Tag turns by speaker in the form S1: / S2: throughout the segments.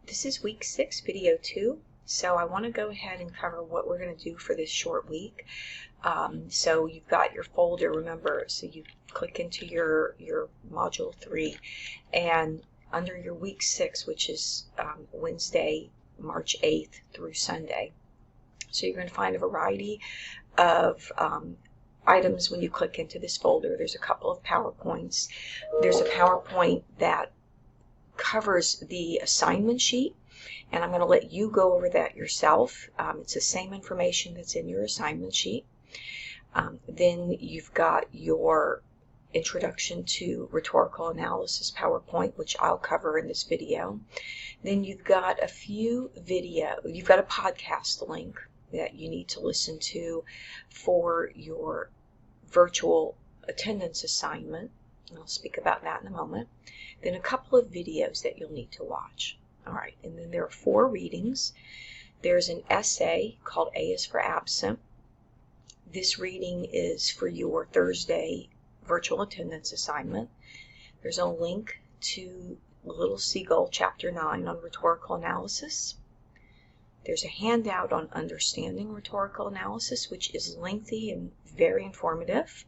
S1: This is week 6, video 2. So I want to go ahead and cover what we're going to do for this short week. So you've got your folder, remember, so you click into your module 3, and under your week 6, which is Wednesday, March 8th through Sunday. So you're going to find a variety of items when you click into this folder. There's a couple of PowerPoints. There's a PowerPoint that covers the assignment sheet, and I'm going to let you go over that yourself. It's the same information that's in your assignment sheet. Then you've got your Introduction to Rhetorical Analysis PowerPoint, which I'll cover in this video. Then you've got a podcast link that you need to listen to for your virtual attendance assignment. I'll speak about that in a moment. Then a couple of videos that you'll need to watch. All right, and then there are 4 readings. There's an essay called A is for Absent. This reading is for your Thursday virtual attendance assignment. There's a link to Little Seagull Chapter 9 on rhetorical analysis. There's a handout on understanding rhetorical analysis, which is lengthy and very informative.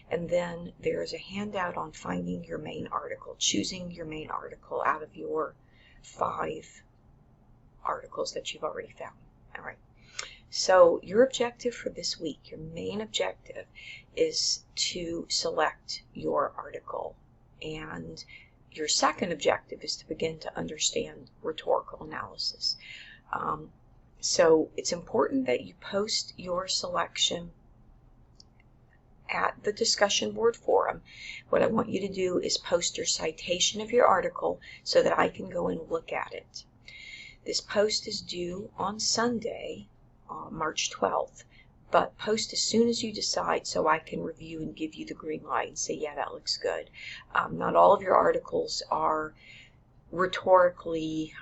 S1: And then there's a handout on finding your main article, choosing your main article out of your 5 articles that you've already found. All right. So your objective for this week, your main objective, is to select your article. And your second objective is to begin to understand rhetorical analysis. So it's important that you post your selection at the discussion board forum. What I want you to do is post your citation of your article so that I can go and look at it. This post is due on Sunday, March 12th, but post as soon as you decide so I can review and give you the green light and say, yeah, that looks good. Not all of your articles are rhetorically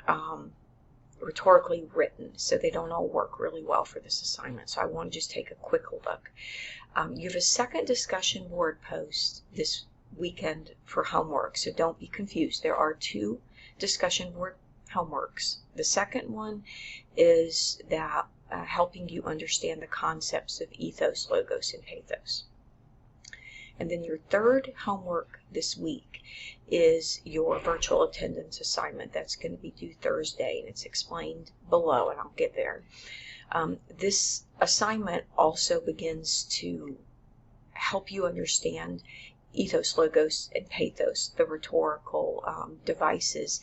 S1: written, so they don't all work really well for this assignment. So I want to just take a quick look. You have a second discussion board post this weekend for homework, so don't be confused. There are 2 discussion board homeworks. The second one is that helping you understand the concepts of ethos, logos, and pathos. And then your third homework this week is your virtual attendance assignment. That's going to be due Thursday, and it's explained below, and I'll get there. This assignment also begins to help you understand ethos, logos, and pathos, the rhetorical devices,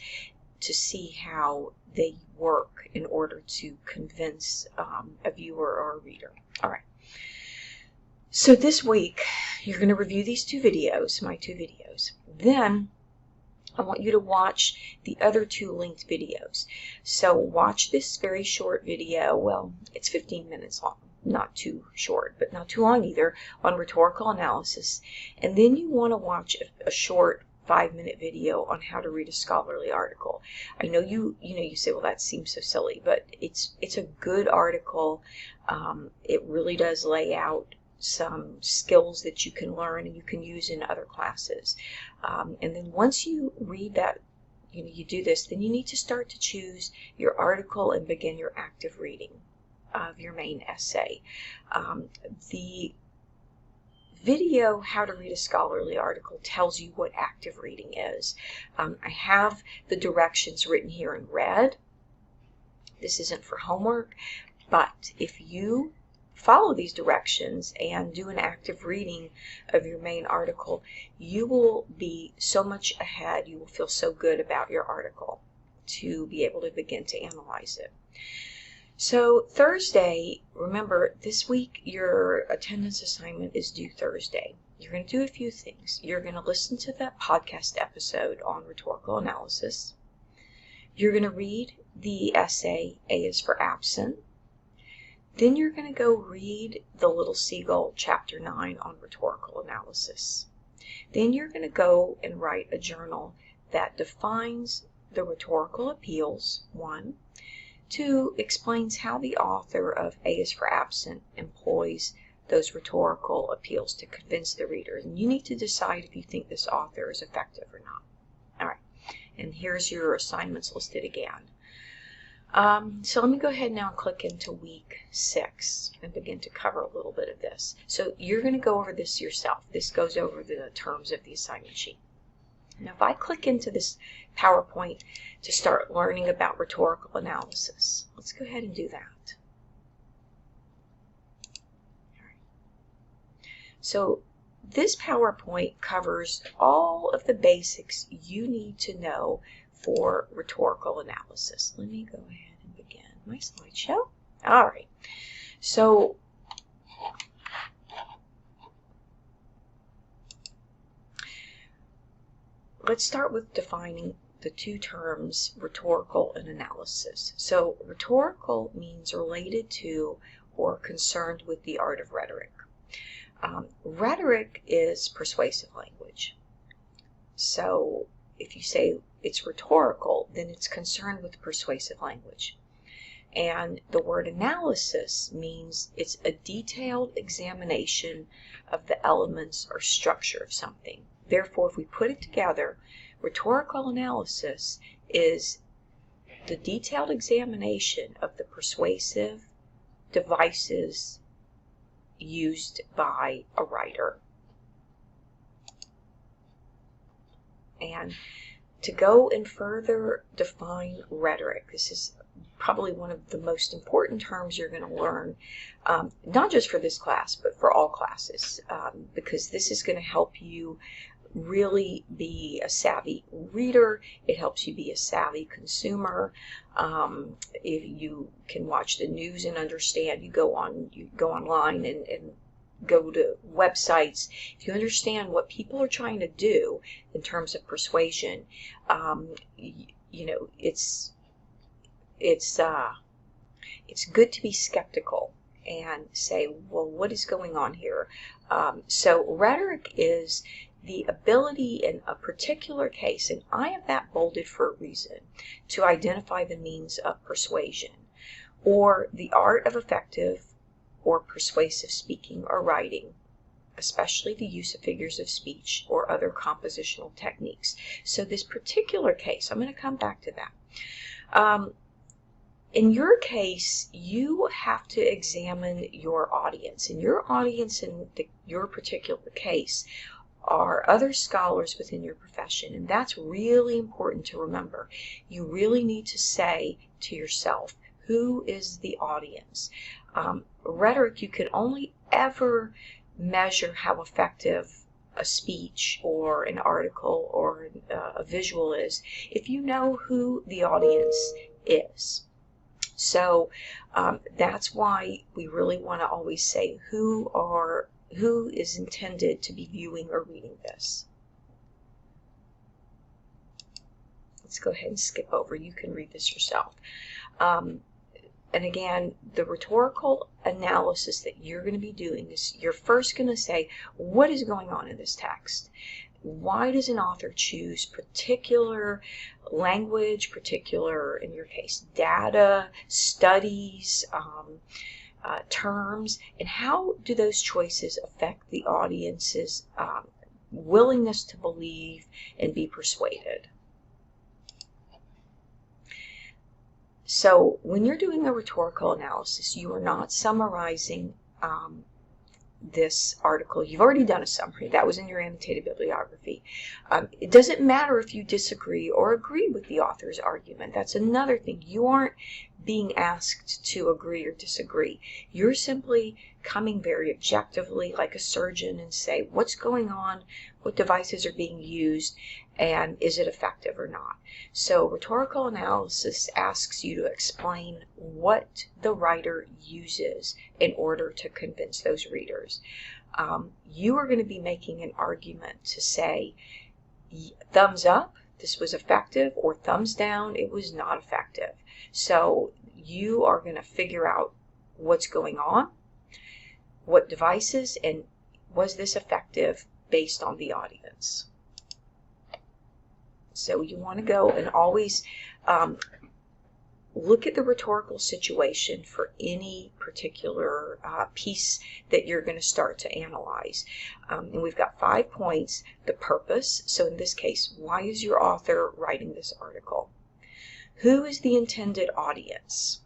S1: to see how they work in order to convince a viewer or a reader. All right. So this week, you're going to review these 2 videos, my 2 videos. Then I want you to watch the other 2 linked videos. So watch this very short video. Well, it's 15 minutes long. Not too short, but not too long either, on rhetorical analysis. And then you want to watch a short 5-minute video on how to read a scholarly article. I know you say, well, that seems so silly, but it's a good article. It really does lay out some skills that you can learn and you can use in other classes. And then once you read that, you do this, then you need to start to choose your article and begin your active reading of your main essay. The video, How to Read a Scholarly Article, tells you what active reading is. I have the directions written here in red. This isn't for homework, but if you follow these directions and do an active reading of your main article, you will be so much ahead. You will feel so good about your article to be able to begin to analyze it. So Thursday, remember, this week your attendance assignment is due Thursday. You're going to do a few things. You're going to listen to that podcast episode on rhetorical analysis. You're going to read the essay, A is for Absent. Then you're going to go read the Little Seagull Chapter 9 on rhetorical analysis. Then you're going to go and write a journal that defines the rhetorical appeals, 1. 2, explains how the author of A is for Absent employs those rhetorical appeals to convince the reader. And you need to decide if you think this author is effective or not. All right. And here's your assignments listed again. So let me go ahead now and click into week 6 and begin to cover a little bit of this. So you're going to go over this yourself. This goes over the terms of the assignment sheet. Now if I click into this PowerPoint to start learning about rhetorical analysis, let's go ahead and do that. So this PowerPoint covers all of the basics you need to know for rhetorical analysis. Let me go ahead and begin my slideshow. All right. So let's start with defining the two terms rhetorical and analysis. So rhetorical means related to or concerned with the art of rhetoric. Rhetoric is persuasive language. So if you say it's rhetorical, then it's concerned with persuasive language. And the word analysis means it's a detailed examination of the elements or structure of something. Therefore, if we put it together, rhetorical analysis is the detailed examination of the persuasive devices used by a writer. And to go and further define rhetoric, this is probably one of the most important terms you're going to learn, not just for this class, but for all classes, because this is going to help you really be a savvy reader. It helps you be a savvy consumer. If you can watch the news and understand, you go online and go to websites. If you understand what people are trying to do in terms of persuasion, you know, it's good to be skeptical and say, well, what is going on here? So rhetoric is the ability in a particular case, and I have that bolded for a reason, to identify the means of persuasion, or the art of effective or persuasive speaking or writing, especially the use of figures of speech or other compositional techniques. So this particular case, I'm going to come back to that. In your case, you have to examine your audience. And your audience in your particular case are other scholars within your profession. And that's really important to remember. You really need to say to yourself, who is the audience? Rhetoric, you can only ever measure how effective a speech or an article or a visual is if you know who the audience is. So that's why we really want to always say who is intended to be viewing or reading this. Let's go ahead and skip over. You can read this yourself. And again, the rhetorical analysis that you're going to be doing is you're first going to say, what is going on in this text? Why does an author choose particular language, particular, in your case, data, studies, terms, and how do those choices affect the audience's willingness to believe and be persuaded? So when you're doing a rhetorical analysis, you are not summarizing this article. You've already done a summary. That was in your annotated bibliography. It doesn't matter if you disagree or agree with the author's argument. That's another thing. You aren't being asked to agree or disagree. You're simply coming very objectively like a surgeon and say, what's going on, what devices are being used, and is it effective or not? So rhetorical analysis asks you to explain what the writer uses in order to convince those readers. You are going to be making an argument to say, thumbs up, this was effective, or thumbs down, it was not effective. So you are going to figure out what's going on, what devices, and was this effective based on the audience. So you want to go and always look at the rhetorical situation for any particular piece that you're going to start to analyze. And we've got 5 points. The purpose. So in this case, why is your author writing this article? Who is the intended audience?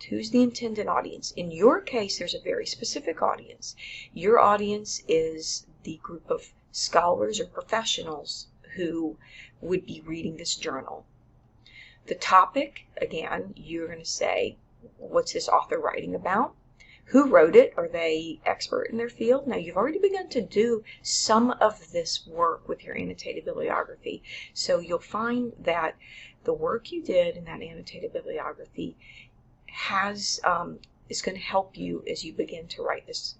S1: Who's the intended audience? In your case, there's a very specific audience. Your audience is the group of scholars or professionals who would be reading this journal. The topic, again, you're going to say, what's this author writing about? Who wrote it? Are they expert in their field? Now, you've already begun to do some of this work with your annotated bibliography. So you'll find that the work you did in that annotated bibliography is going to help you as you begin to write this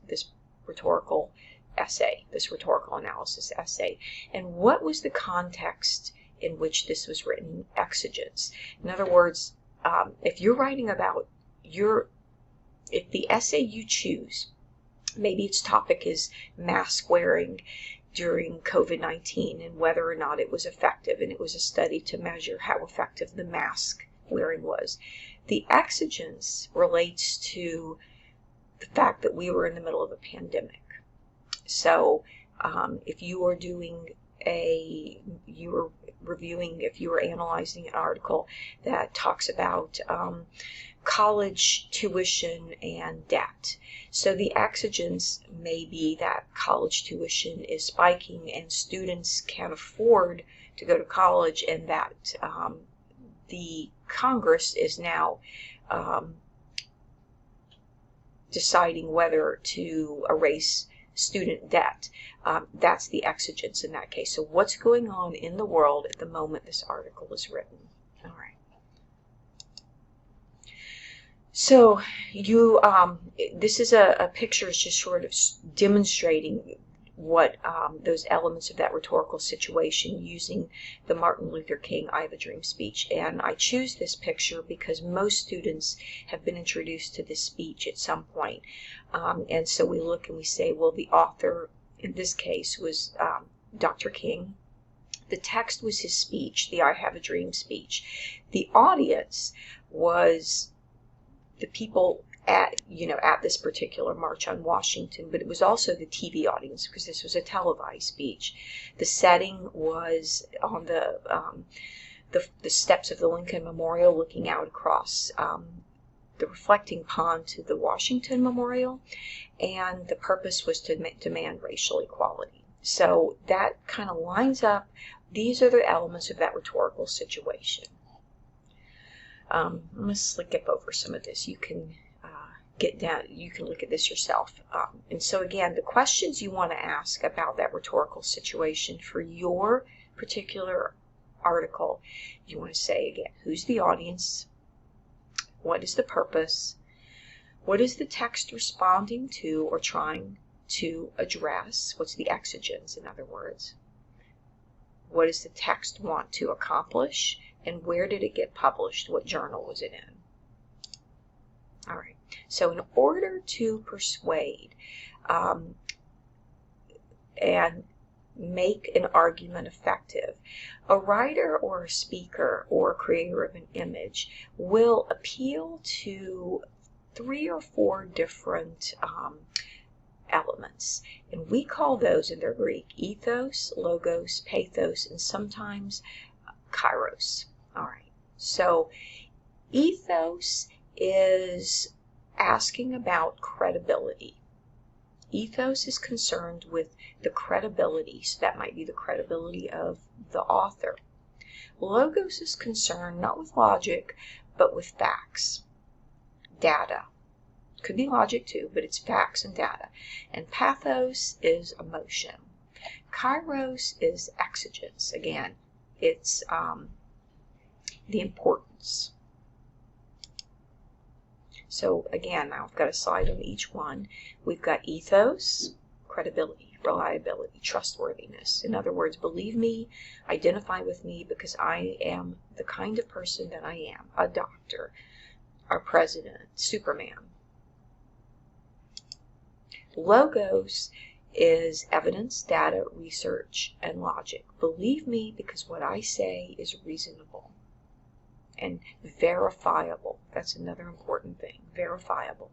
S1: rhetorical essay, this rhetorical analysis essay. And what was the context in which this was written? Exigence. In other words, if you're writing about if the essay you choose, maybe its topic is mask wearing during COVID-19 and whether or not it was effective, and it was a study to measure how effective the mask wearing was. The exigence relates to the fact that we were in the middle of a pandemic. So if you are if you were analyzing an article that talks about college tuition and debt. So the exigence may be that college tuition is spiking and students can't afford to go to college, and that the Congress is now deciding whether to erase student debt. That's the exigence in that case. So what's going on in the world at the moment this article is written? All right. So this is a picture just sort of demonstrating what those elements of that rhetorical situation using the Martin Luther King I Have a Dream speech. And I choose this picture because most students have been introduced to this speech at some point. And so we look and we say, well, the author in this case was Dr. King. The text was his speech, the I Have a Dream speech. The audience was the people at this particular march on Washington, but it was also the TV audience because this was a televised speech. The setting was on the steps of the Lincoln Memorial, looking out across the reflecting pond to the Washington Memorial, and the purpose was to demand racial equality. So that kind of lines up. These are the elements of that rhetorical situation. I'm going to skip over some of this. You can you can look at this yourself. And so again, the questions you want to ask about that rhetorical situation for your particular article, you want to say again, who's the audience? What is the purpose? What is the text responding to or trying to address? What's the exigence, in other words? What does the text want to accomplish? And where did it get published? What journal was it in? All right. So in order to persuade and make an argument effective, a writer or a speaker or a creator of an image will appeal to 3 or 4 different elements. And we call those in their Greek ethos, logos, pathos, and sometimes kairos. All right. So ethos is asking about credibility. Ethos is concerned with the credibility, so that might be the credibility of the author. Logos is concerned not with logic, but with facts, data. Could be logic too, but it's facts and data. And pathos is emotion. Kairos is exigence. Again, it's the importance. So again, now I've got a slide on each one. We've got ethos, credibility, reliability, trustworthiness. In other words, believe me, identify with me because I am the kind of person that I am. A doctor, our president, Superman. Logos is evidence, data, research, and logic. Believe me because what I say is reasonable. and verifiable. That's another important thing, verifiable.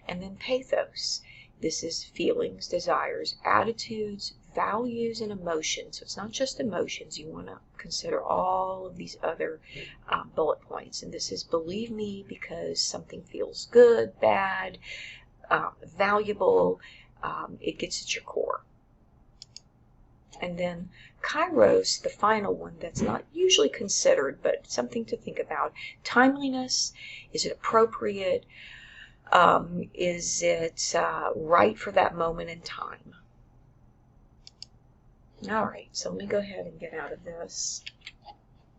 S1: And then pathos. This is feelings, desires, attitudes, values, and emotions. So it's not just emotions. You want to consider all of these other bullet points. And this is believe me because something feels good, bad, valuable. It gets at your core. And then kairos, the final one that's not usually considered, but something to think about. Timeliness. Is it appropriate? Is it right for that moment in time? All right, so let me go ahead and get out of this.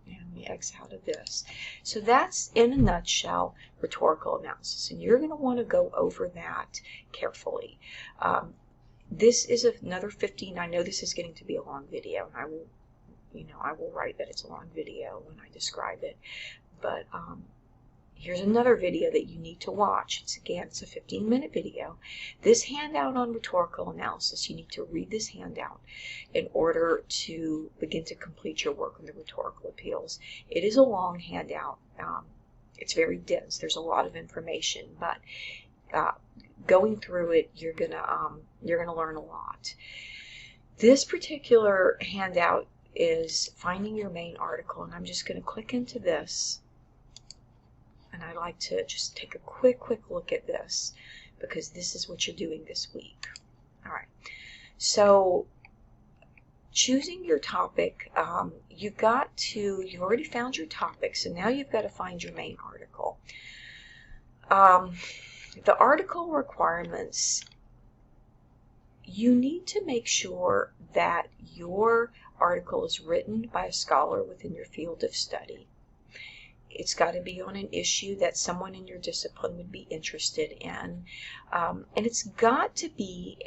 S1: And let me X out of this. So that's, in a nutshell, rhetorical analysis. And you're going to want to go over that carefully. This is another 15. I know this is getting to be a long video, and I will write that it's a long video when I describe it. But here's another video that you need to watch. It's a 15-minute video. This handout on rhetorical analysis, you need to read this handout in order to begin to complete your work on the rhetorical appeals. It is a long handout. It's very dense. There's a lot of information, but going through it, you're gonna learn a lot. This particular handout is finding your main article, and I'm just going to click into this. And I'd like to just take a quick look at this, because this is what you're doing this week. All right. So choosing your topic, you've already found your topic, so now you've got to find your main article. The article requirements, you need to make sure that your article is written by a scholar within your field of study. It's got to be on an issue that someone in your discipline would be interested in, and it's got to be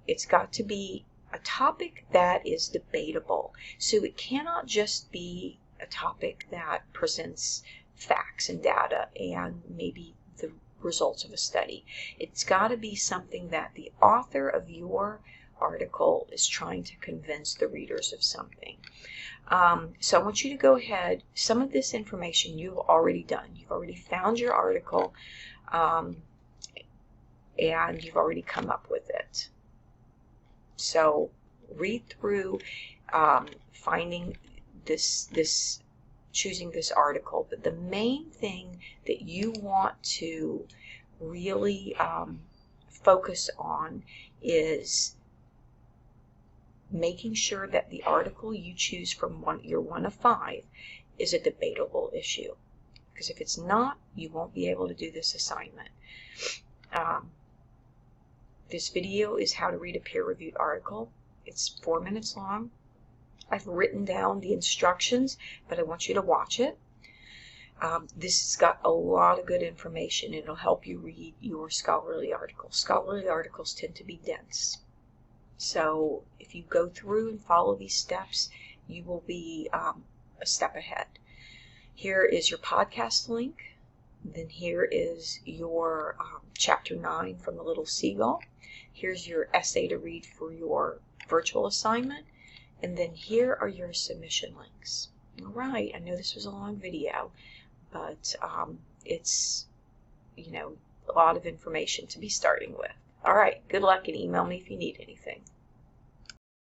S1: it's got to be a topic that is debatable. So it cannot just be a topic that presents facts and data and maybe the results of a study. It's got to be something that the author of your article is trying to convince the readers of something. So I want you to go ahead. Some of this information you've already done. You've already found your article, and you've already come up with it. So read through finding choosing this article. But the main thing that you want to really focus on is making sure that the article you choose from your one of 5 is a debatable issue. Because if it's not, you won't be able to do this assignment. This video is how to read a peer-reviewed article. It's 4 minutes long. I've written down the instructions, but I want you to watch it. This has got a lot of good information. It'll help you read your scholarly articles. Scholarly articles tend to be dense. So if you go through and follow these steps, you will be a step ahead. Here is your podcast link. Then here is your Chapter 9 from The Little Seagull. Here's your essay to read for your virtual assignment. And then here are your submission links. All right, I know this was a long video, but it's, a lot of information to be starting with. All right, good luck, and email me if you need anything.